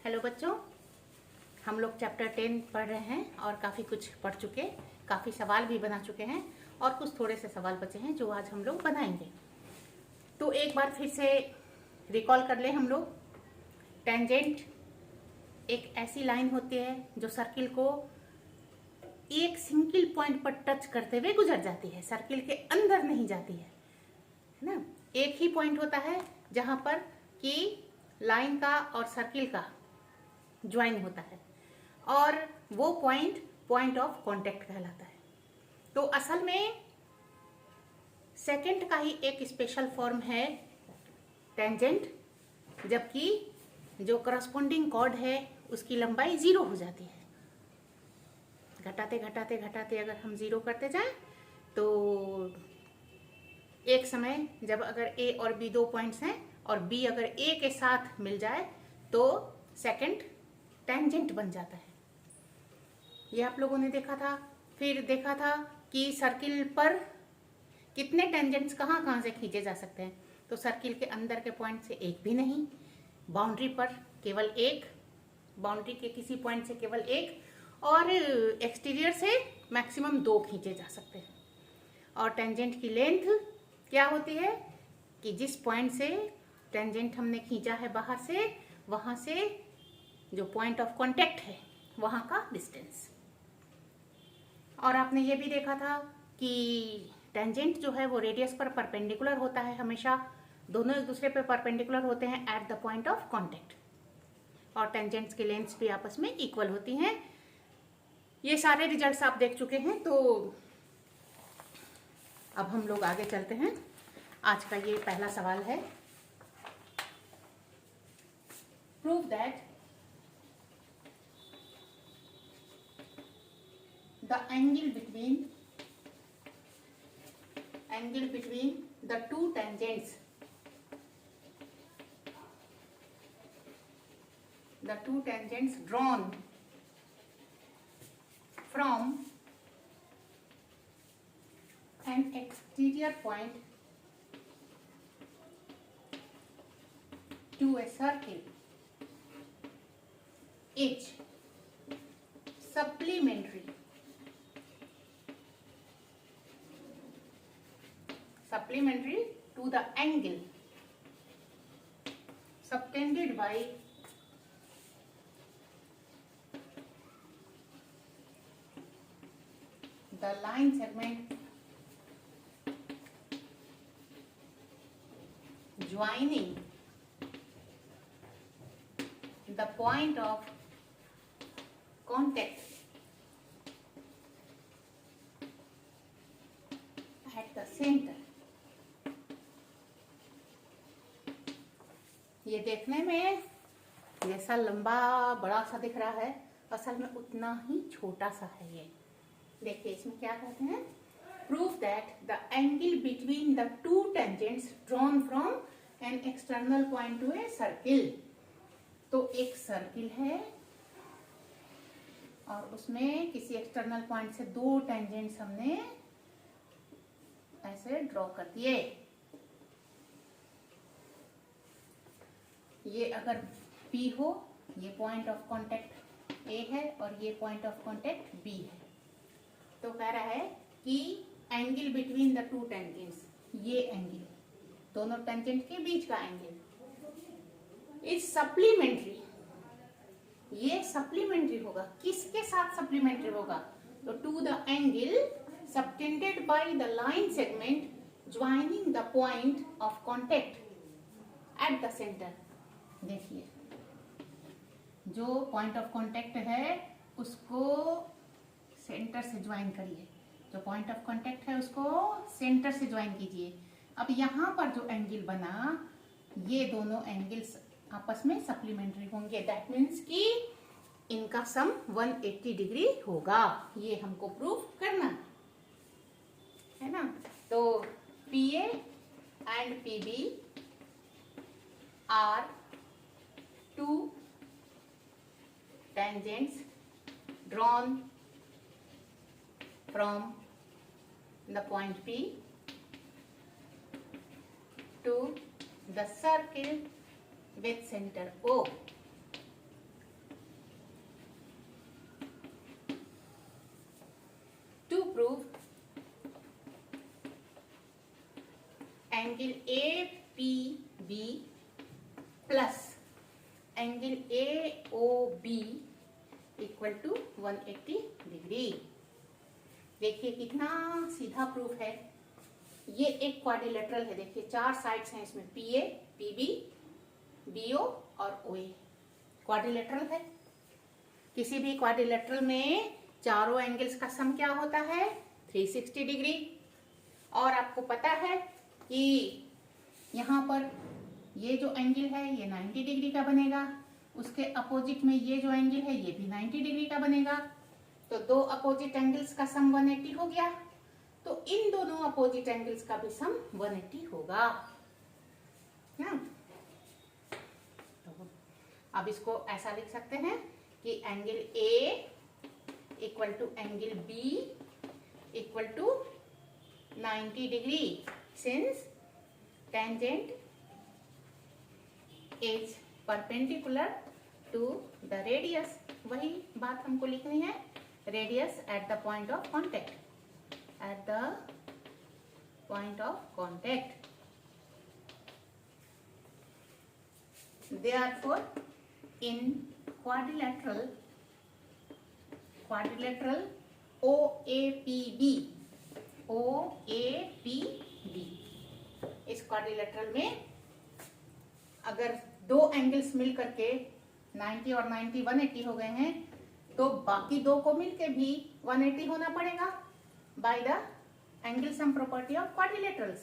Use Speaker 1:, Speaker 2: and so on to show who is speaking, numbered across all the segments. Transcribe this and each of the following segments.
Speaker 1: Hello बच्चों, हम लोग चैप्टर 10 पढ़ रहे हैं और काफ़ी कुछ पढ़ चुके, काफ़ी सवाल भी बना चुके हैं और कुछ थोड़े से सवाल बचे हैं जो आज हम लोग बनाएंगे। तो एक बार फिर से रिकॉल कर ले हम लोग। टेंजेंट एक ऐसी लाइन होती है जो सर्किल को एक सिंगल पॉइंट पर टच करते हुए गुजर जाती है, सर्किल के अंदर नहीं जाती है ना। एक ही पॉइंट होता है जहां पर कि लाइन का और सर्किल का ज्वाइन होता है और वो पॉइंट ऑफ कांटेक्ट कहलाता है। तो असल में सेकंड का ही एक स्पेशल फॉर्म है टेंजेंट, जबकि जो करस्पॉन्डिंग कॉर्ड है उसकी लंबाई 0 हो जाती है। घटाते घटाते घटाते अगर हम 0 करते जाएं तो एक समय जब अगर ए और बी दो पॉइंट्स हैं और बी अगर ए के साथ मिल जाए तो सेकंड टेंजेंट बन जाता है। ये आप लोगों ने देखा था। फिर देखा था कि सर्किल पर कितने टेंजेंट्स कहाँ कहाँ से खींचे जा सकते हैं। तो सर्किल के अंदर के पॉइंट से एक भी नहीं, बाउंड्री पर केवल एक, बाउंड्री के किसी पॉइंट से केवल एक, और एक्सटीरियर से मैक्सिमम 2 खींचे जा सकते हैं। और टेंजेंट की लेंथ क्या होती है कि जिस पॉइंट से टेंजेंट हमने खींचा है बाहर से, वहाँ से जो पॉइंट ऑफ कांटेक्ट है वहाँ का डिस्टेंस। और आपने ये भी देखा था कि टेंजेंट जो है वो रेडियस पर परपेंडिकुलर होता है हमेशा, दोनों एक दूसरे पर परपेंडिकुलर होते हैं eight the point of contact, और टेंजेंट्स की लेंथ्स भी आपस में इक्वल होती हैं। ये सारे रिजल्ट्स आप देख चुके हैं। तो अब हम लोग आगे चलते हैं। आज का ये पहला सवाल है, prove that the angle between the two tangents drawn from an exterior point to a circle is supplementary to the angle subtended by the line segment joining the point of contact at the center। ये देखने में जैसा लंबा बड़ा सा दिख रहा है, असल में उतना ही छोटा सा है। ये देखिए इसमें क्या कहते हैं, prove that the angle between the two tangents drawn from an external point two a circle. तो एक सर्किल है और उसमें किसी एक्सटर्नल पॉइंट से 2 टेंजेंट्स हमने ऐसे ड्रॉ कर दिए। ये अगर P हो, ये पॉइंट ऑफ कांटेक्ट A है और ये पॉइंट ऑफ कांटेक्ट B है। तो कह रहा है कि angle between the two tangents, ये एंगल दोनों टेंजेंट के बीच का एंगल इज सप्लीमेंट्री। ये सप्लीमेंट्री होगा, किसके साथ सप्लीमेंट्री होगा? तो to the angle subtended by the line segment joining the point of contact at the centre. देखिए जो पॉइंट ऑफ कांटेक्ट है उसको सेंटर से ज्वाइन करिए, जो पॉइंट ऑफ कांटेक्ट है उसको सेंटर से ज्वाइन कीजिए। अब यहाँ पर जो एंगल बना, ये दोनों एंगल्स आपस में सप्लीमेंट्री होंगे। दैट मीन्स कि इनका सम 180 डिग्री होगा। ये हमको प्रूव करना है ना। तो PA and PB are 2 tangents drawn from the point P to the circle with center O A P B plus angle A O B equal to 180 degree. देखिए कितना सीधा प्रूफ है। ये एक क्वाड्रिलेटरल है, देखिए 4 साइड्स हैं इसमें, P A, P B, B O और ओ ए। क्वाड्रिलेटरल है। किसी भी क्वाड्रिलेटरल में चारों एंगल्स का सम क्या होता है? 360 डिग्री। और आपको पता है कि यहाँ पर ये जो एंगल है ये 90 डिग्री का बनेगा, उसके अपोजिट में ये जो एंगल है ये भी 90 डिग्री का बनेगा। तो दो अपोजिट एंगल्स का सम 180 हो गया, तो इन दोनों अपोजिट एंगल्स का भी सम 180 होगा ना। तो अब इसको ऐसा लिख सकते हैं कि angle A equal to angle B equal to 90 degree since tangent is perpendicular to the radius. वही बात हमको लिखनी है, radius at the point of contact, at the point of contact. Therefore, in quadrilateral OAPB, इस quadrilateral में अगर दो angles मिल करके 90 और 90 180 हो गए हैं, तो बाकी दो को मिलके भी 180 होना पड़ेगा by the angle sum property of quadrilaterals.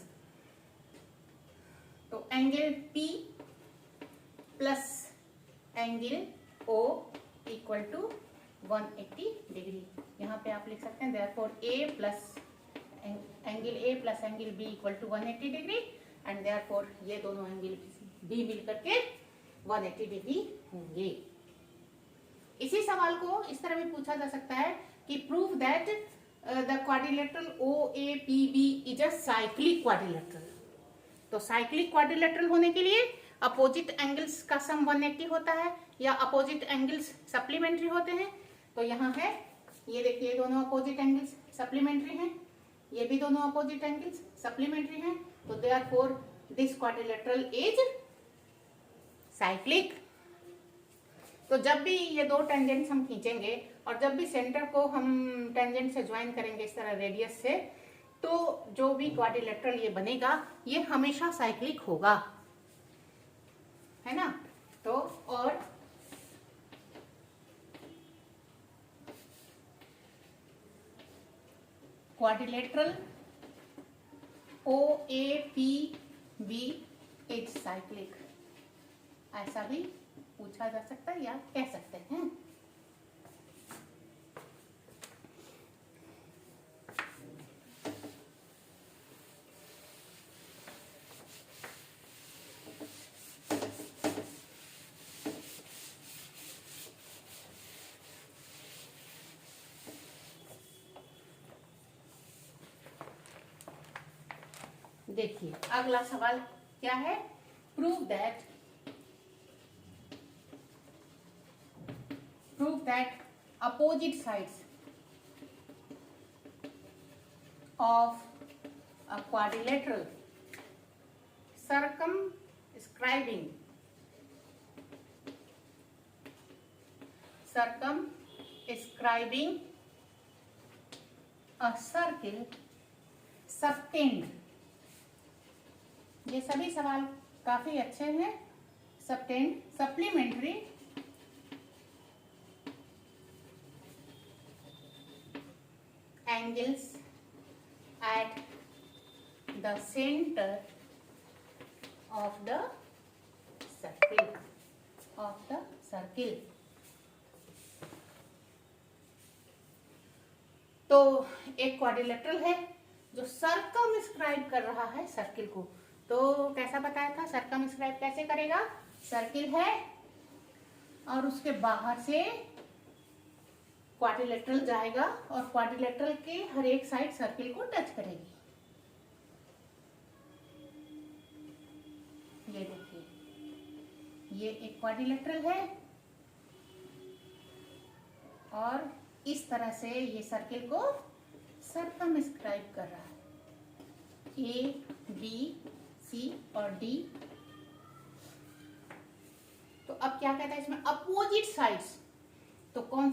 Speaker 1: तो angle P plus angle O equal to 180 degree. यहाँ पे आप लिख सकते हैं therefore A plus angle A plus angle B equal to 180 degree and therefore ये दोनों एंगल B मिल करके 180 डिग्री होंगे। इसी सवाल को इस तरह भी पूछा जा सकता है कि prove that the quadrilateral OAPB is a cyclic quadrilateral। तो साइक्लिक क्वाड्रिलेटरल होने के लिए अपोजिट एंगल्स का सम 180 होता है या अपोजिट एंगल्स सप्लीमेंट्री होते हैं। तो यहाँ है, ये देखिए दोनों अपोजिट एंगल्स सप्लीमेंट्री हैं, ये भी दोनों अपोजिट एंगल्स सप्लीमेंट्री हैं। तो therefore this quadrilateral is cyclic. तो जब भी ये दो टेंजेंट्स हम खींचेंगे और जब भी सेंटर को हम टेंजेंट से ज्वाइन करेंगे इस तरह रेडियस से, तो जो भी क्वाड्रिलेटरल ये बनेगा ये हमेशा साइक्लिक होगा, है ना। तो और क्वाड्रिलेटरल OAPB इज साइक्लिक, ऐसा भी पूछा जा सकता है या कह सकते हैं। देखिए अगला सवाल क्या है? Prove that opposite sides of a quadrilateral circumscribing a circle subtend। ये सभी सवाल काफी अच्छे हैं। Subtend, supplementary, angles at the center of the circle। तो एक क्वाड्रिलेटरल है जो सर्कमस्क्राइब कर रहा है सर्किल को। तो कैसा बताया था, सर्कमस्क्राइब कैसे करेगा? सर्किल है और उसके बाहर से क्वाड्रिलेटरल जाएगा और क्वाड्रिलेटरल के हर एक साइड सर्किल को टच करेगी। ये देखिए, ये एक क्वाड्रिलेटरल है और इस तरह से ये सर्किल को सर्कमस्क्राइब कर रहा है। A B C सी और डी। तो अब क्या कहता है इसमें, अपोजिट साइड्स। तो कौन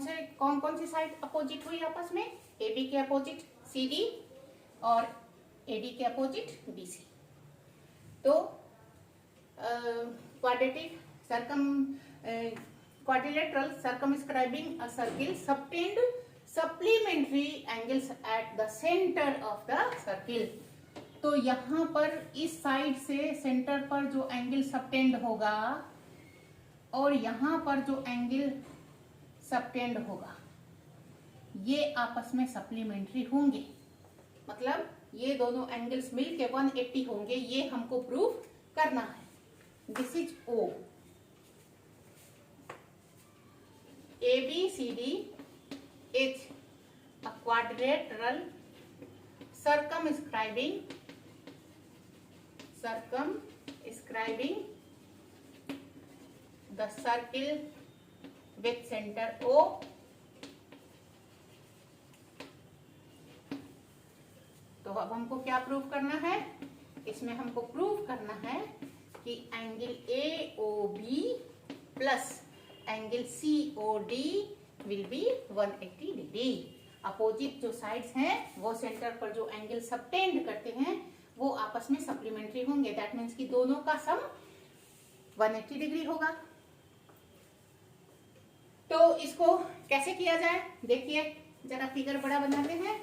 Speaker 1: कौन सी साइड अपोजिट हुई आपस में, ए बी के अपोजिट सी डी और ए डी के अपोजिट बी सी। तो quadratic quadrilateral circumscribing a circle subtend supplementary angles at the center of the circle। तो यहाँ पर इस साइड से सेंटर पर जो एंगल सबटेंड होगा और यहाँ पर जो एंगल सबटेंड होगा ये आपस में सप्लीमेंट्री होंगे, मतलब ये दोनों एंगल्स मिलके 180 होंगे, ये हमको प्रूव करना है। This is O. ABCD is a quadrilateral circumscribing the circle with center O तो अब हमको क्या प्रूव करना है, इसमें हमको प्रूव करना है कि angle AOB plus angle COD will be 180 degree. Opposite जो साइड्स हैं वो सेंटर पर जो एंगल सबटेंड करते हैं वो आपस में सप्लीमेंट्री होंगे। दैट मीन्स कि दोनों का सम 180 डिग्री होगा। तो इसको कैसे किया जाए, देखिए जरा फिगर बड़ा बनाते हैं।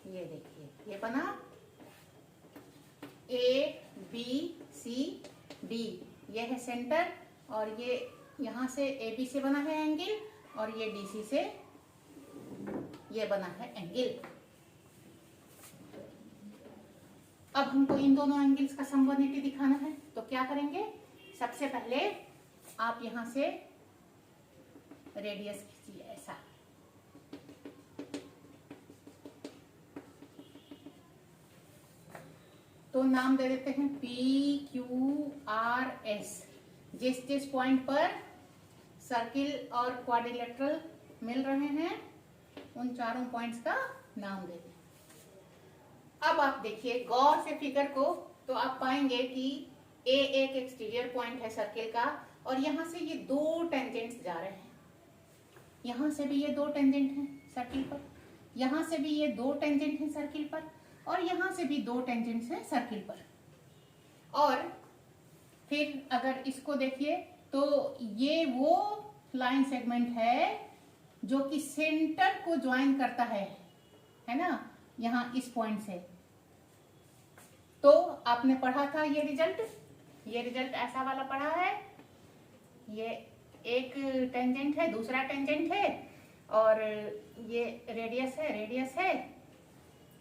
Speaker 1: ये देखिए ये बना ABCD, ये है सेंटर और ये यहां से AB से बना है एंगल और ये DC से ये बना है एंगल। अब हमको इन दोनों एंगल्स का सम 180 दिखाना है, तो क्या करेंगे, सबसे पहले आप यहां से रेडियस खींचिए ऐसा, तो नाम दे देते हैं PQRS। जिस जिस पॉइंट पर सर्किल और क्वाड्रिलेटरल मिल रहे हैं उन चारों पॉइंट्स का नाम दे दें। अब आप देखिए गौर से फिगर को, तो आप पाएंगे कि A एक एक्सटीरियर पॉइंट है सर्किल का और यहां से ये दो टेंजेंट्स जा रहे हैं, यहां से भी ये दो टेंजेंट हैं सर्किल पर, यहां से भी ये दो टेंजेंट हैं सर्किल पर और यहां से भी दो टेंजेंट्स हैं सर्किल पर। और फिर अगर इसको देखिए तो ये वो लाइन सेगमेंट है जो कि सेंटर को ज्वाइन करता है ना, यहां इस पॉइंट से। तो आपने पढ़ा था ये रिजल्ट ऐसा वाला पढ़ा है, ये एक टेंजेंट है, दूसरा टेंजेंट है और ये रेडियस है।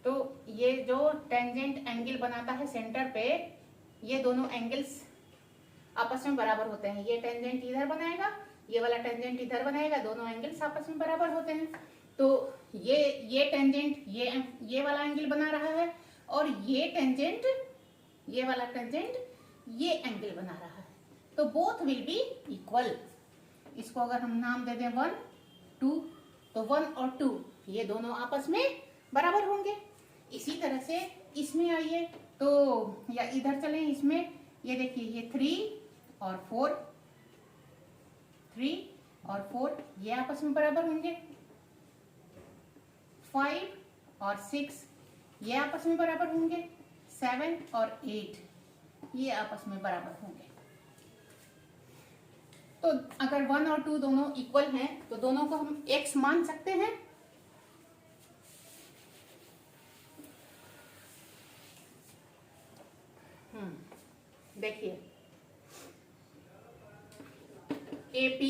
Speaker 1: तो ये जो टेंजेंट एंगल बनाता है सेंटर पे, ये दोनों एंगल्स आपस में बराबर होते हैं। ये टेंजेंट इधर बनाएगा, ये वाला टेंजेंट इधर बनाएगा, दोनों एंगल्स आपस में बराबर होते हैं। तो ये टेंजेंट ये वाला एंगल बना रहा है और ये टेंजेंट ये वाला टेंजेंट ये एंगल बना रहा है, तो बोथ विल बी इक्वल। इसको अगर हम नाम दे दें 1 2, तो 1 और 2 ये दोनों आपस में बराबर होंगे। इसी तरह से इसमें आइए तो, या इधर चलें इसमें, ये देखिए ये 3 और 4 ये आपस में बराबर होंगे, 5 और 6 ये आपस में बराबर होंगे, 7 और 8 ये आपस में बराबर होंगे। तो अगर 1 और 2 दोनों इक्वल हैं तो दोनों को हम x मान सकते हैं। देखिए AP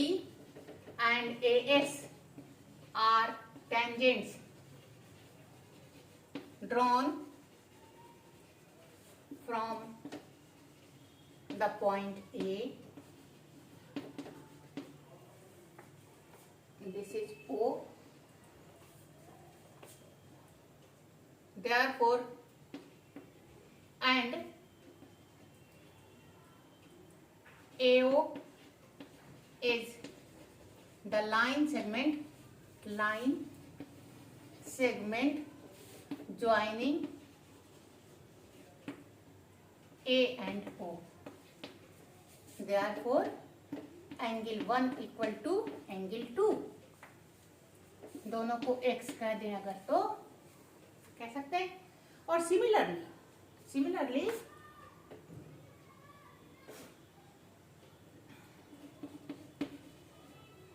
Speaker 1: and AS are tangents drawn from the point A, this is O, therefore and AO is the line segment joining A and O. Therefore, angle 1 equal to angle 2. दोनों को x कह दें अगर तो कह सकते हैं. और similarly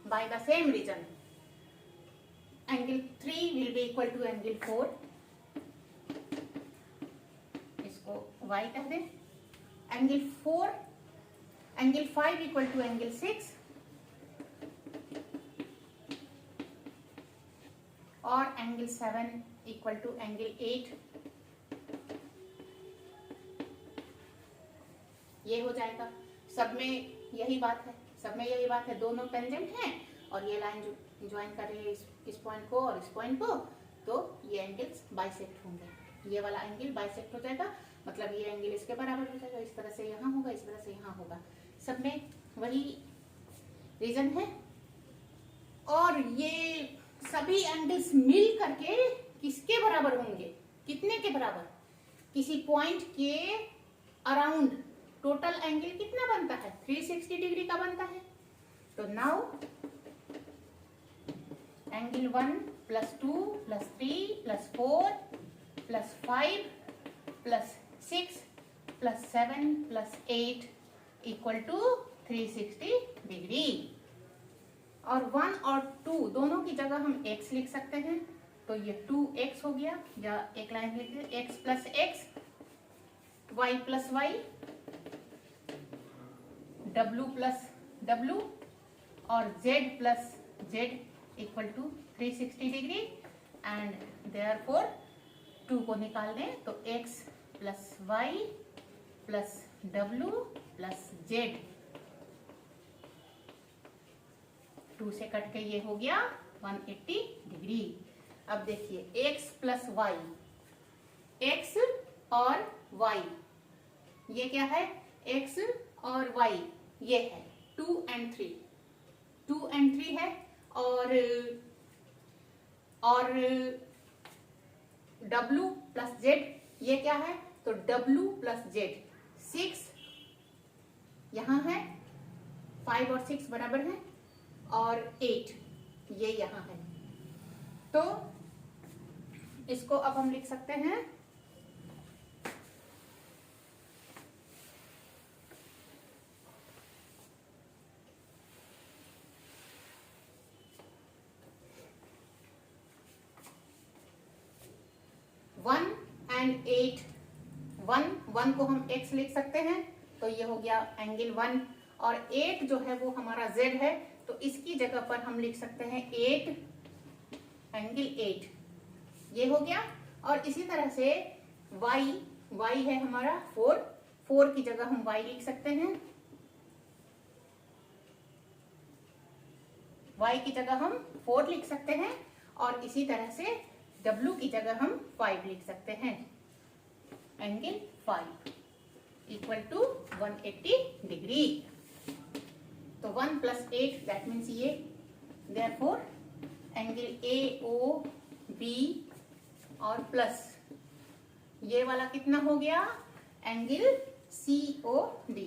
Speaker 1: by the same reason, angle 3 will be equal to angle 4. इसको y कह दें. angle 5 equal to angle 6 और angle 7 equal to angle 8. ये हो जाएगा. सब में यही बात है, दोनों टेंजेंट हैं और ये लाइन ज्वाइन कर रही है इस पॉइंट को और इस पॉइंट को, तो ये एंगल्स बाइसेक्ट होंगे. ये वाला एंगल बाइसेक्ट हो जाएगा, मतलब ये एंगल इसके बराबर हो जाएगा. इस तरह से यहाँ होगा, इस तरह से यहाँ होगा. सब में वही रीजन है. और ये सभी एंगल्स मिल करके किसके बराबर होंगे? कितने के बराबर? किसी पॉइंट के अराउंड टोटल एंगल कितना बनता है? 360 डिग्री का बनता है. तो now angle 1 plus 2 plus 3 plus 4 plus 5 plus 6 plus 7 plus 8 equal to 360 degree. और 1 और 2 दोनों की जगह हम x लिख सकते हैं. तो ये 2x हो गया, या एक लाइन लिख लेते, x plus x, y plus y, w plus w और z plus z equal to 360 degree. And therefore 2 को निकाल दें तो x plus y plus w plus z, 2 से कट के ये हो गया 180 डिग्री. अब देखिए x प्लस y, x और y, ये क्या है? x और y ये है 2 and 3 है. और w प्लस z ये क्या है? तो w प्लस z 6 यहाँ है, 5 और 6 बराबर है, और 8 ये यहाँ है. तो इसको अब हम लिख सकते हैं वन एंड 8. 1 को हम x लिख सकते हैं, तो ये हो गया एंगल 1. और 8 जो है वो हमारा z है, तो इसकी जगह पर हम लिख सकते हैं 8 एंगल 8, ये हो गया. और इसी तरह से y है हमारा 4 की जगह हम y लिख सकते हैं. y की जगह हम 4 लिख सकते हैं, और इसी तरह से w की जगह हम 5 लिख सकते हैं. Angle 5 equal to 180 degree. तो 1 प्लस 8 दैट मीन्स ये. देयरफॉर एंगल AOB और प्लस ये वाला कितना हो गया? Angle COD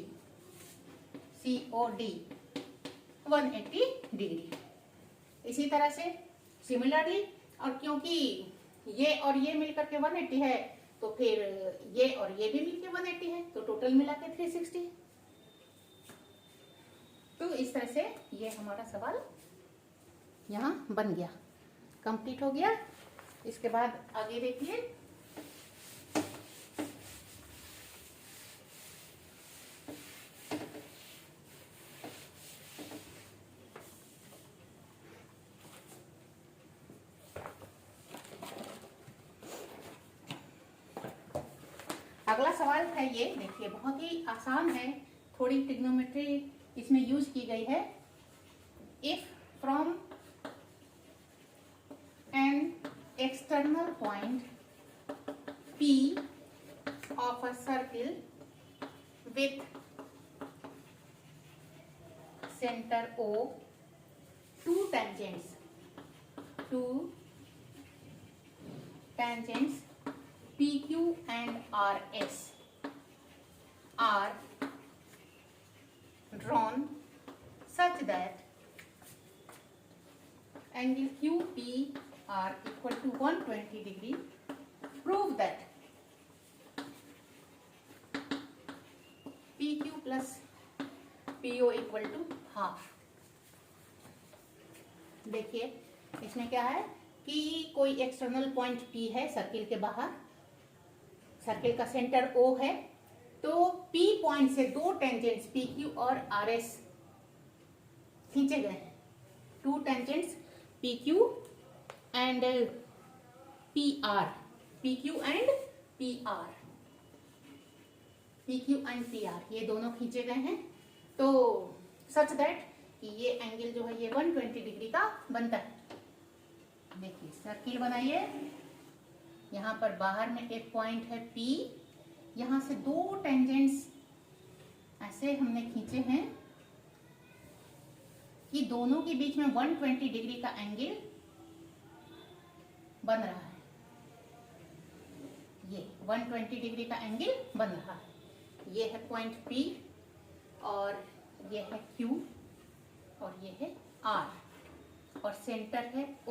Speaker 1: 180 degree. इसी तरह से सिमिलरली, और क्योंकि ये और ये मिलकर के 180 है, तो फिर ये और ये भी मिलकर 180 है, तो टोटल मिला के 360. तो इस तरह से ये हमारा सवाल यहाँ बन गया, कंप्लीट हो गया. इसके बाद आगे देखिए. अगला सवाल है ये, देखिए बहुत ही आसान है, थोड़ी ट्रिग्नोमेट्री इसमें यूज की गई है. If from an external point P of a circle with centre O, two tangents PQ and RS are drawn such that angle QPR equal to 120 degree. Prove that PQ plus PO equal to half. देखिए इसमें क्या है कि कोई external point P है circle के बाहर, circle का सेंटर O है, तो P पॉइंट से दो टेंजेंट्स PQ और RS खींचे गए हैं. To tangents PQ and PR, PQ and PR, ये दोनों खींचे गए हैं. तो सच दैट कि ये एंगल जो है ये 120 डिग्री का बनता है. देखिए सर्किल बनाइए, यहाँ पर बाहर में एक पॉइंट है P, यहाँ से दो टेंजेंट्स ऐसे हमने खींचे हैं कि दोनों के बीच में 120 डिग्री का एंगल बन रहा है. ये 120 डिग्री का एंगल बन रहा है. ये है पॉइंट P और ये है Q और ये है R और सेंटर है O.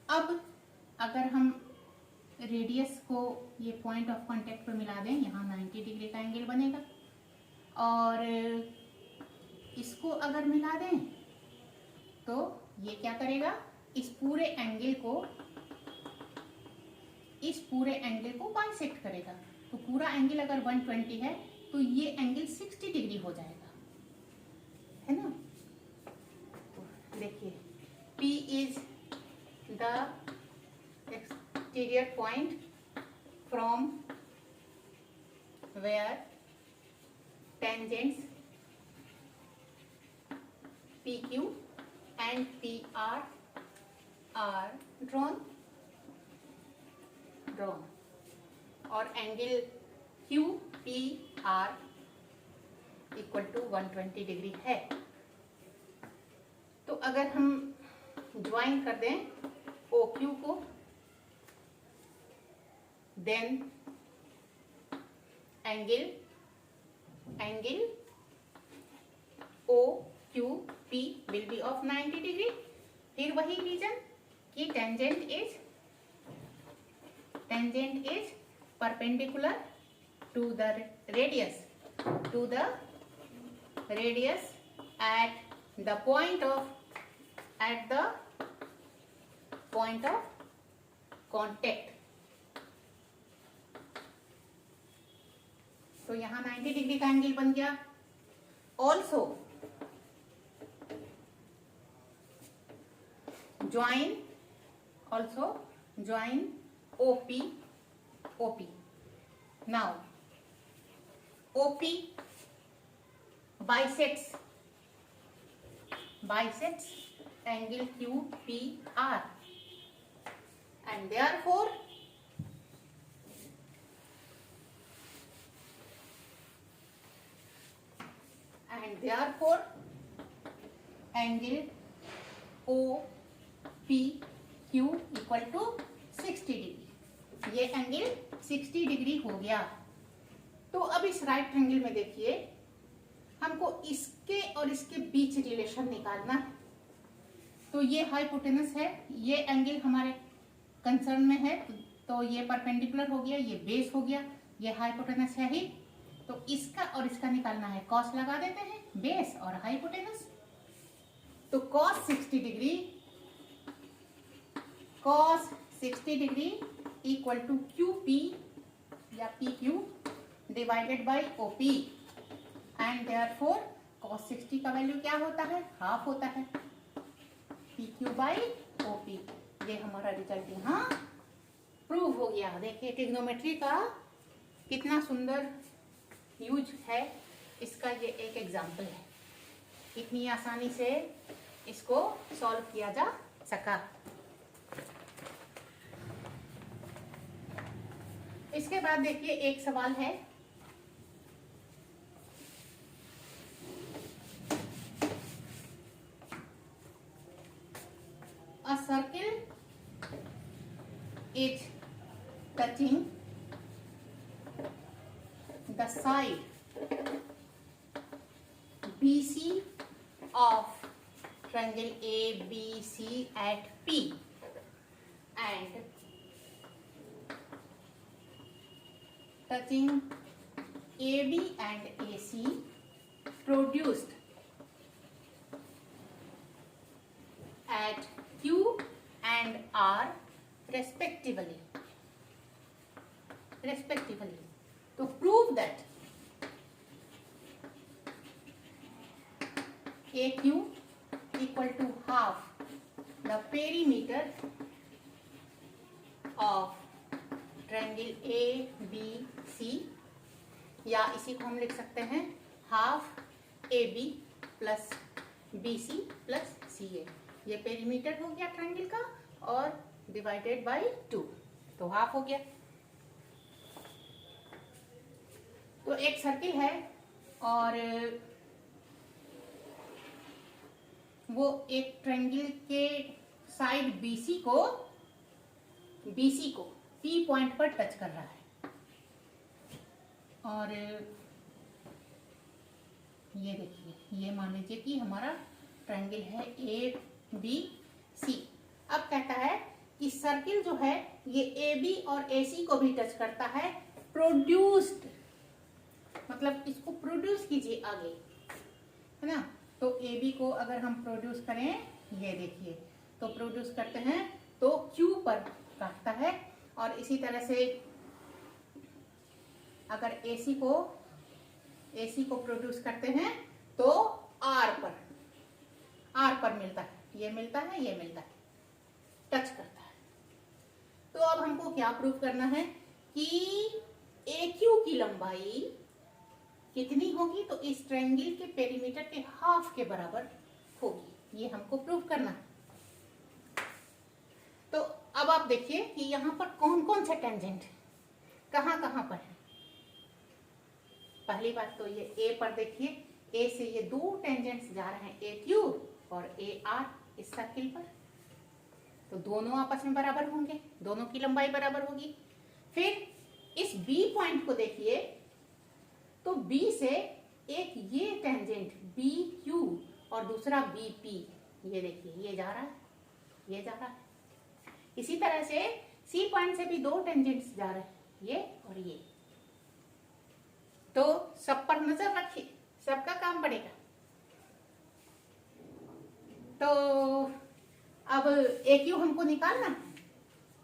Speaker 1: अब अगर हम रेडियस को ये पॉइंट ऑफ कांटेक्ट पर मिला दें, यहाँ 90 डिग्री का एंगल बनेगा, और इसको अगर मिला दें तो ये क्या करेगा, इस पूरे एंगल को बाइसेक्ट करेगा. तो पूरा एंगल अगर 120 है तो ये एंगल 60 डिग्री हो जाएगा, है ना. तो देखिए P is the exterior point from where tangents PQ and PR are drawn और angle QPR equal to 120 degree है. तो अगर हम ज्वाइन कर दें OQ को, then angle OQP will be of 90 degree. फिर वही रीजन कि tangent is perpendicular to the radius at the point of contact. तो यहाँ 90 डिग्री का एंगल बन गया. Also join OP. Now OP bisects angle QPR and therefore angle OPQ equal to 60 degree. ये angle 60 degree हो गया. तो अब इस राइट एंगल में देखिए हमको इसके और इसके बीच रिलेशन निकालना है. तो ये हाइपोटेनस है, ये एंगल हमारे कंसर्न में है, तो ये परपेंडिकुलर हो गया, ये बेस हो गया, ये हाइपोटेनस है ही. तो इसका और इसका निकालना है, कॉस लगा देते हैं, बेस और हाइपोटेनस. तो cos 60 degree equal to QP या PQ divided by OP and therefore cos 60 का वैल्यू क्या होता है, हाफ होता है PQ बाय OP. ये हमारा रिजल्ट यहाँ प्रूव हो गया. देखिए ट्रिग्नोमेट्री का कितना सुंदर यूज है, इसका ये एक एग्जाम्पल है. कितनी आसानी से इसको सॉल्व किया जा सका. इसके बाद देखिए एक सवाल है, circle is touching the side BC of triangle ABC at P and touching AB and AC produced at Q and R respectively. To prove that AQ equal to half the perimeter of triangle ABC, या इसी को हम लिख सकते हैं half AB plus BC plus CA। ये perimeter हो गया ट्रायंगल का और डिवाइडेड बाय 2, तो हाफ हो गया। तो एक सर्किल है और वो एक ट्रायंगल के साइड BC को P पॉइंट पर टच कर रहा है। और ये देखिए, ये मान लीजिए कि हमारा ट्रायंगल है ABC। अब कहता है कि सर्किल जो है ये AB और AC को भी टच करता है। प्रोड्यूस्ड मतलब इसको प्रोड्यूस कीजिए आगे, है ना। तो AB को अगर हम प्रोड्यूस करें, ये देखिए, तो प्रोड्यूस करते हैं तो Q पर काटता है, और इसी तरह से अगर AC को प्रोड्यूस करते हैं तो R पर मिलता है, ये मिलता है, ये मिलता है, टच करता है। तो अब हमको क्या प्रूव करना है कि AQ की लंबाई कितनी होगी, तो इस ट्रायंगल के पेरीमीटर के हाफ के बराबर होगी, ये हमको प्रूव करना है। तो अब आप देखिए कि यहाँ पर कौन कौन से टेंजेंट कहाँ पर है। पहली बात तो ये A पर देखिए, A से ये दो टेंजेंट्स जा रहे हैं, AQ और AR इस सर्किल पर, तो दोनों आपस में बराबर होंगे, दोनों की लंबाई बराबर होगी। फिर इस B पॉइंट को देखिए, तो B से एक ये टेंजेंट BQ और दूसरा BP, ये देखिए, ये जा रहा है, ये जा रहा है। इसी तरह से C पॉइंट से भी दो टेंजेंट्स जा रहे हैं, ये और ये। तो सब पर नजर रखिए, सबका काम पड़ेगा। तो अब AQ हमको निकालना है।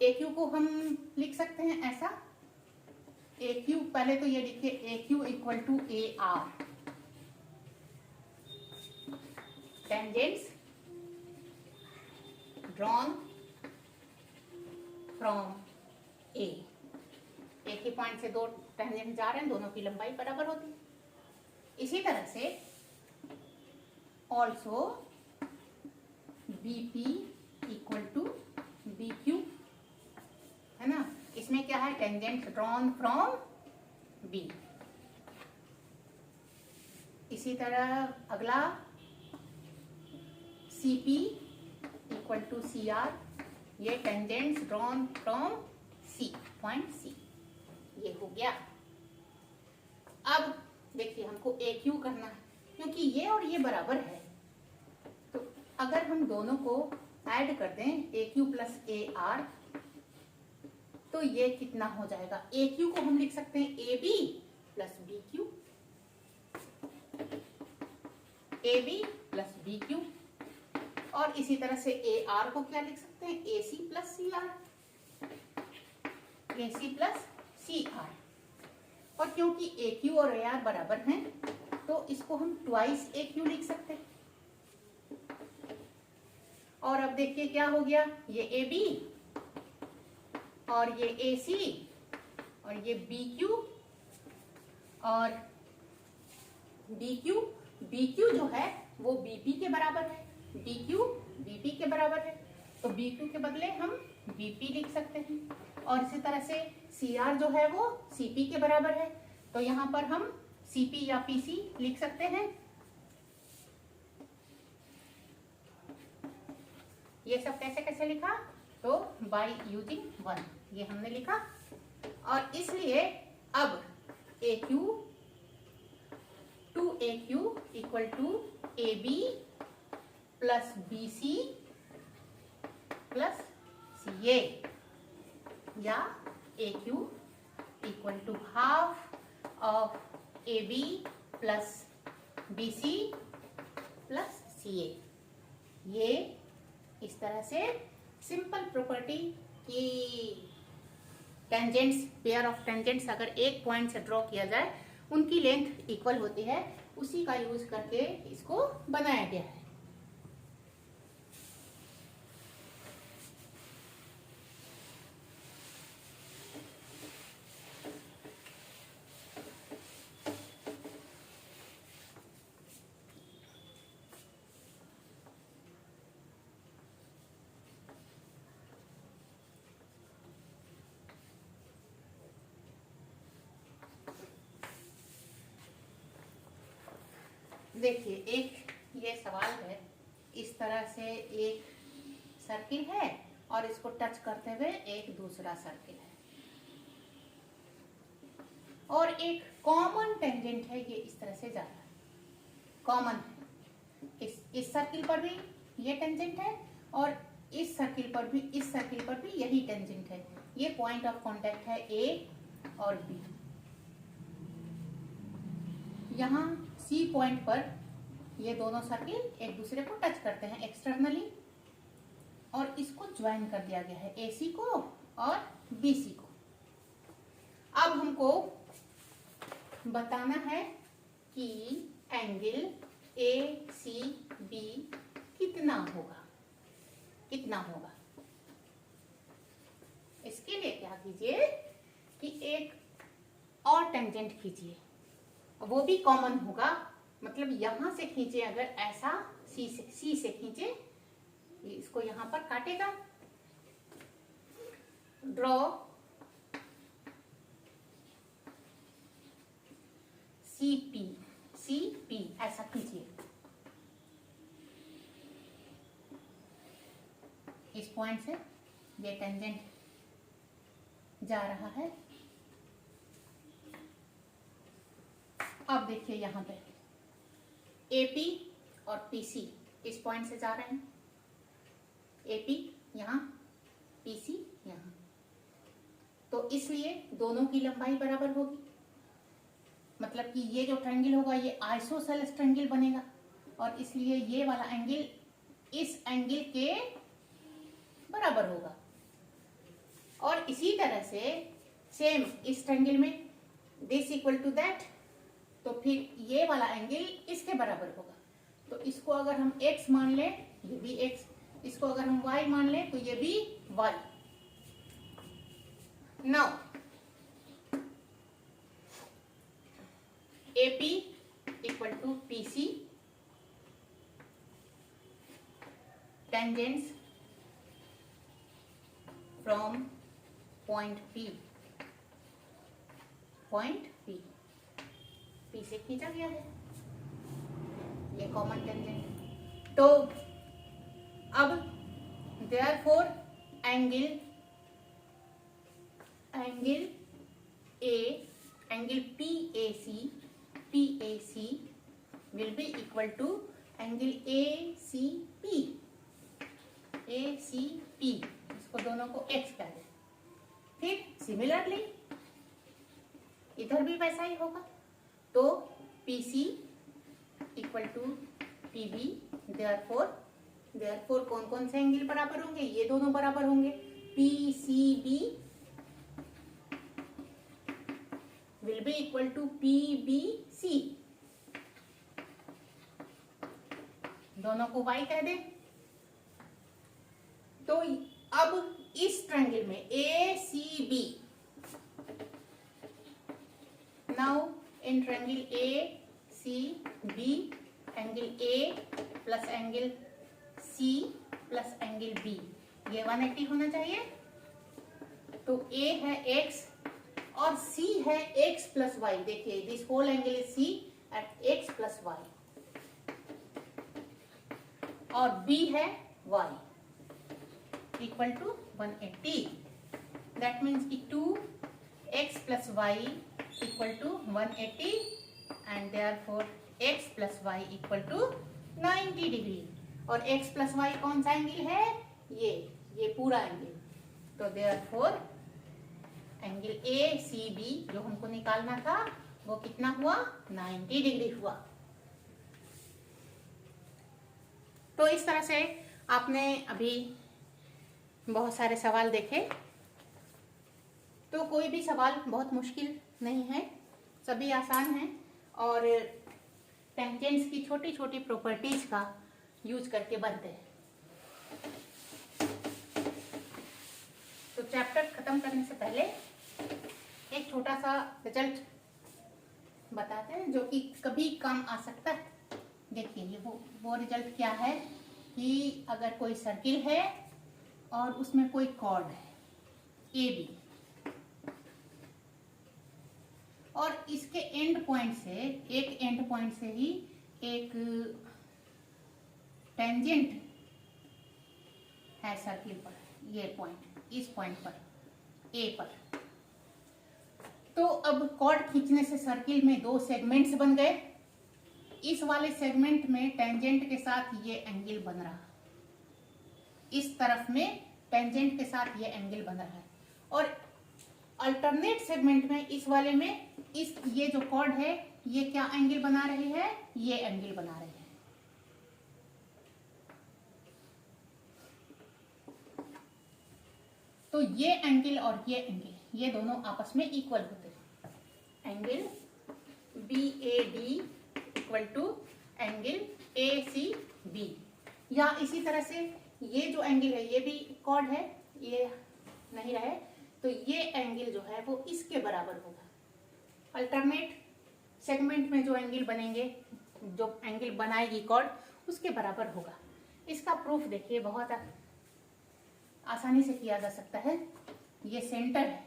Speaker 1: AQ को हम लिख सकते हैं ऐसा, AQ पहले तो ये लिखिए, AQ equal to AR, tangents drawn from A। एक ही पॉइंट से दो टेंजेंट जा रहे हैं, दोनों की लंबाई बराबर होती है। इसी तरह से also BP equal to BQ, है ना। इसमें क्या है, टेंजेंट ड्रॉन फ्रॉम B। इसी तरह अगला CP इक्वल टू CR, ये tangents drawn from C, point C, ये हो गया। अब देखिए हमको AQ करना है, क्योंकि ये और ये बराबर है, तो अगर हम दोनों को ऐड कर दें AQ प्लस AR, तो ये कितना हो जाएगा। AQ को हम लिख सकते हैं AB plus BQ, AB plus BQ, और इसी तरह से AR को क्या लिख सकते हैं, AC plus CR, AC plus CR। और क्योंकि AQ और AR बराबर हैं, तो इसको हम ट्वाइस AQ लिख सकते हैं। और अब देखिए क्या हो गया, ये AB और ये AC और ये BQ और BQ जो है वो BP के बराबर है, BQ BP के बराबर है, तो BQ के बदले हम BP लिख सकते हैं। और इसी तरह से CR जो है वो CP के बराबर है, तो यहाँ पर हम CP या PC लिख सकते हैं। ये सब कैसे कैसे लिखा, तो बाय यूजिंग 1 ये हमने लिखा। और इसलिए अब AQ two AQ equal to AB plus BC plus CA, या AQ equal to half of AB plus BC plus CA। ये इस तरह से सिंपल प्रॉपर्टी की टेंजेंट्स, पेयर ऑफ टेंजेंट्स अगर एक पॉइंट से ड्रॉ किया जाए उनकी लेंथ इक्वल होती है, उसी का यूज करके इसको बनाया गया है। देखिए एक ये सवाल है, इस तरह से एक सर्किल है और इसको टच करते हुए एक दूसरा सर्किल है, और एक कॉमन टेंजेंट है, ये इस तरह से जा रहा है, कॉमन है। इस सर्किल पर भी ये टेंजेंट है और इस सर्किल पर भी यही टेंजेंट है। ये पॉइंट ऑफ कांटेक्ट है A और B। यहाँ C पॉइंट पर ये दोनों सर्किल एक दूसरे को टच करते हैं एक्सटर्नली, और इसको ज्वाइन कर दिया गया है, AC को और BC को। अब हमको बताना है कि एंगल ACB कितना होगा, इसके लिए क्या कीजिए कि एक और टेंजेंट खींचिए, वो भी कॉमन होगा, मतलब यहां से खींचे, अगर ऐसा C से खींचे, इसको यहां पर काटेगा, ड्रॉ CP ऐसा खींचिए। इस पॉइंट से ये टेंजेंट जा रहा है। अब देखिए यहाँ पे AP और PC इस पॉइंट से जा रहे हैं, AP यहाँ, PC यहाँ, तो इसलिए दोनों की लंबाई बराबर होगी, मतलब कि ये जो ट्रायंगल होगा ये आइसोसेलेस ट्रायंगल बनेगा, और इसलिए ये वाला एंगल इस एंगल के बराबर होगा। और इसी तरह से सेम इस ट्रायंगल में दिस इक्वल टू दैट, तो फिर ये वाला एंगल इसके बराबर होगा। तो इसको अगर हम x मान लें, ये भी x, इसको अगर हम y मान लें तो ये भी y। Now AP equal to PC, tangents from point P से खींचा गया है, ये कॉमन टेंजेंट। तो अब therefore angle PAC will be equal to angle ACP, इसको दोनों को x कह दें। फिर सिमिलरली इधर भी वैसा ही होगा, तो PC equal to PB, therefore कौन कौन से एंगल बराबर होंगे, ये दोनों बराबर होंगे, PCB will be equal to PBC, दोनों को y कह दें। तो अब इस ट्रायंगल में ACB, now in triangle ACB angle A plus angle C plus angle B, ये 180 होना चाहिए। तो A है x और C है x प्लस y, देखिए this whole angle is C at x plus y, और B है y। Equal to 180। That means कि 2x plus y equal to 180 and therefore x plus y equal to 90 degree. और x plus y कौन सा angle है? ये पूरा angle. तो देयरफॉर एंगल ACB जो हमको निकालना था वो कितना हुआ? 90 डिग्री हुआ। तो इस तरह से आपने अभी बहुत सारे सवाल देखे। तो कोई भी सवाल बहुत मुश्किल नहीं है, सभी आसान हैं और टेंजेंट्स की छोटी छोटी प्रॉपर्टीज का यूज करके बनते हैं। तो चैप्टर खत्म करने से पहले एक छोटा सा रिजल्ट बताते हैं जो कि कभी काम आ सकता है। देखिए ये वो रिजल्ट क्या है कि अगर कोई सर्किल है और उसमें कोई कॉर्ड है AB और इसके एंड पॉइंट से ही एक टेंजेंट है सर्किल पर, ये पॉइंट, इस पॉइंट पर A पर। तो अब कॉर्ड खींचने से सर्किल में दो सेगमेंट्स बन गए। इस वाले सेगमेंट में टेंजेंट के साथ ये एंगल बन रहा, इस तरफ में टेंजेंट के साथ ये एंगल बन रहा है और अल्टरनेट सेगमेंट में इस वाले में ये जो कॉर्ड है ये क्या एंगल बना रही है? ये एंगल बना रही है। तो ये एंगल और ये एंगल ये दोनों आपस में इक्वल होते हैं। Angle BAD equal to angle ACB। या इसी तरह से ये जो एंगल है ये भी कॉर्ड है, ये नहीं रहे तो ये एंगल जो है वो इसके बराबर होगा। अल्टरनेट सेगमेंट में जो एंगल बनेंगे, जो एंगल बनाएगी कॉर्ड, उसके बराबर होगा। इसका प्रूफ देखिए बहुत आसानी से किया जा सकता है। ये सेंटर है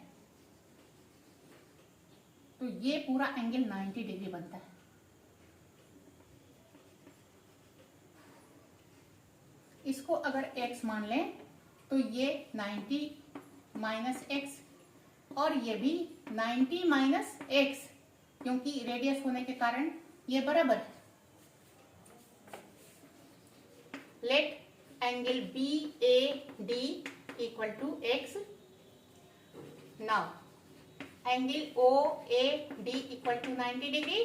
Speaker 1: तो ये पूरा एंगल 90 डिग्री बनता है। इसको अगर x मान लें तो ये 90 माइनस x और ये भी 90 माइनस x, क्योंकि रेडियस होने के कारण ये बराबर है। Let angle BAD equal to x। Now angle OAD equal to 90 degree,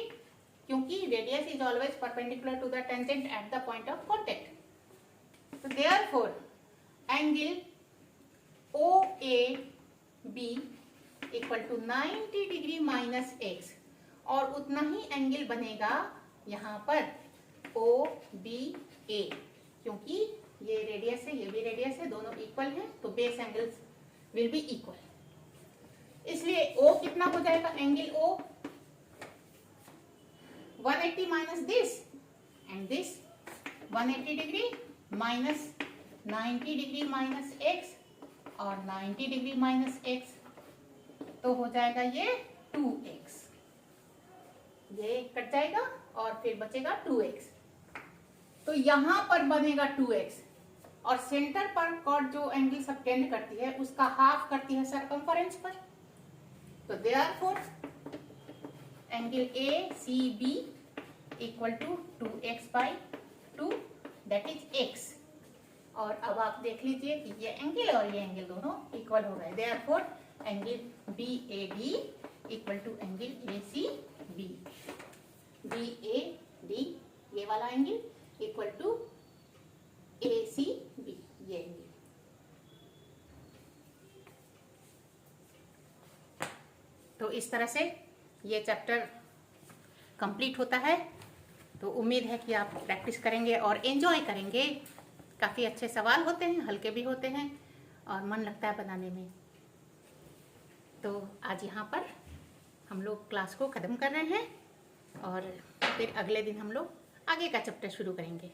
Speaker 1: क्योंकि radius is always perpendicular to the tangent at the point of contact. So therefore angle OAB equal to 90 degree minus x और उतना ही angle बनेगा यहाँ पर OBA, क्योंकि ये radius है ये भी रेडियस है, दोनों इक्वल हैं तो base angles will be equal. इसलिए O कितना हो जाएगा? Angle O 180 minus this and this 180 degree minus 90 degree minus x और 90 डिग्री माइनस x, तो हो जाएगा ये 2x। ये कट जाएगा और फिर बचेगा 2x। तो यहां पर बनेगा 2x और सेंटर पर कॉर्ड जो एंगल सबटेंड करती है उसका हाफ करती है सरकमफरेंस पर। तो therefore angle ACB equal to 2x by 2 that is x। और अब आप देख लीजिए कि ये एंगल और ये एंगल दोनों इक्वल हो गए। Therefore angle BAD equal to angle ACB। BAD ये वाला एंगल इक्वल टू ACB ये एंगल। तो इस तरह से ये चैप्टर कंप्लीट होता है। तो उम्मीद है कि आप प्रैक्टिस करेंगे और एंजॉय करेंगे। काफ़ी अच्छे सवाल होते हैं, हल्के भी होते हैं और मन लगता है बनाने में। तो आज यहाँ पर हम लोग क्लास को ख़त्म कर रहे हैं और फिर अगले दिन हम लोग आगे का चैप्टर शुरू करेंगे।